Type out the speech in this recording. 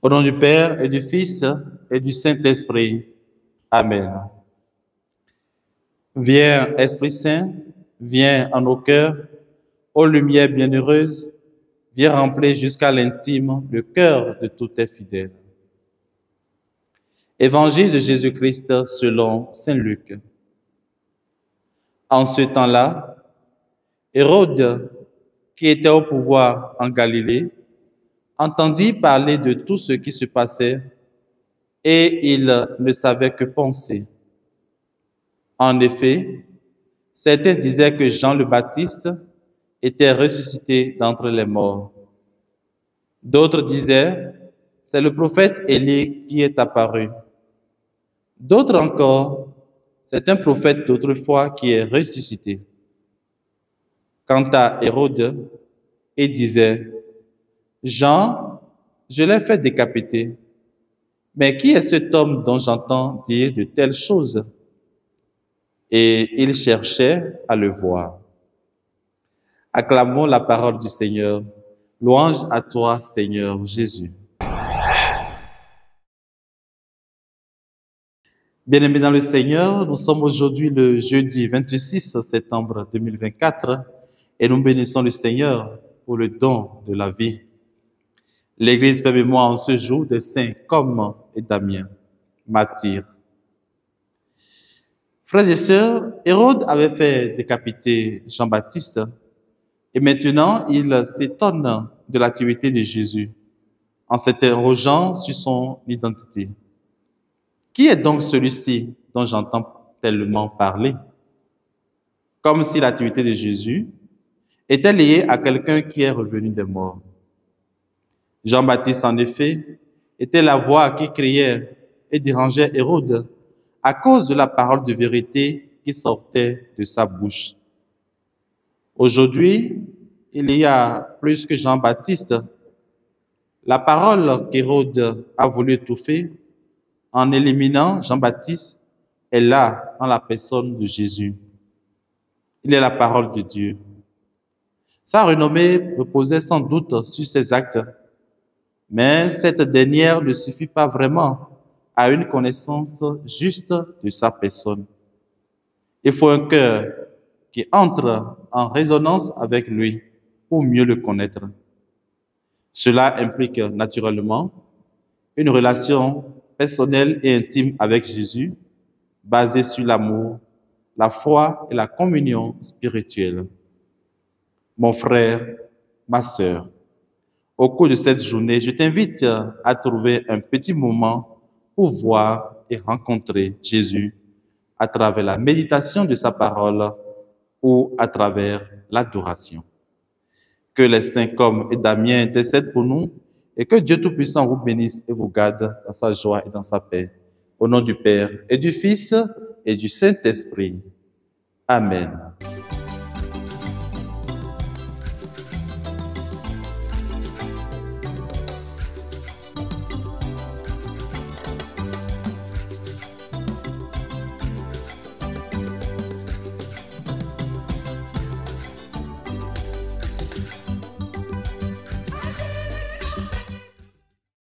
Au nom du Père et du Fils et du Saint-Esprit. Amen. Viens, Esprit Saint, viens en nos cœurs, ô lumière bienheureuse, viens remplir jusqu'à l'intime le cœur de tous tes fidèles. Évangile de Jésus-Christ selon saint Luc. En ce temps-là, Hérode, qui était au pouvoir en Galilée, entendit parler de tout ce qui se passait et il ne savait que penser. En effet, certains disaient que Jean le Baptiste était ressuscité d'entre les morts. D'autres disaient, c'est le prophète Élie qui est apparu. D'autres encore, c'est un prophète d'autrefois qui est ressuscité. Quant à Hérode, il disait, Jean, je l'ai fait décapiter. Mais qui est cet homme dont j'entends dire de telles choses? Et il cherchait à le voir. Acclamons la parole du Seigneur. Louange à toi, Seigneur Jésus. Bien-aimés dans le Seigneur, nous sommes aujourd'hui le jeudi 26 septembre 2024 et nous bénissons le Seigneur pour le don de la vie. L'Église fait mémoire en ce jour des saints comme et Damien, martyrs. Frères et sœurs, Hérode avait fait décapiter Jean-Baptiste et maintenant il s'étonne de l'activité de Jésus en s'interrogeant sur son identité. Qui est donc celui-ci dont j'entends tellement parler? Comme si l'activité de Jésus était liée à quelqu'un qui est revenu des morts. Jean-Baptiste, en effet, était la voix qui criait et dérangeait Hérode à cause de la parole de vérité qui sortait de sa bouche. Aujourd'hui, il y a plus que Jean-Baptiste. La parole qu'Hérode a voulu étouffer en éliminant Jean-Baptiste est là dans la personne de Jésus. Il est la parole de Dieu. Sa renommée reposait sans doute sur ses actes, mais cette dernière ne suffit pas vraiment à une connaissance juste de sa personne. Il faut un cœur qui entre en résonance avec lui pour mieux le connaître. Cela implique naturellement une relation personnelle et intime avec Jésus, basée sur l'amour, la foi et la communion spirituelle. Mon frère, ma sœur, au cours de cette journée, je t'invite à trouver un petit moment pour voir et rencontrer Jésus à travers la méditation de sa parole ou à travers l'adoration. Que les saints comme et Damien intercèdent pour nous et que Dieu Tout-Puissant vous bénisse et vous garde dans sa joie et dans sa paix. Au nom du Père et du Fils et du Saint-Esprit. Amen.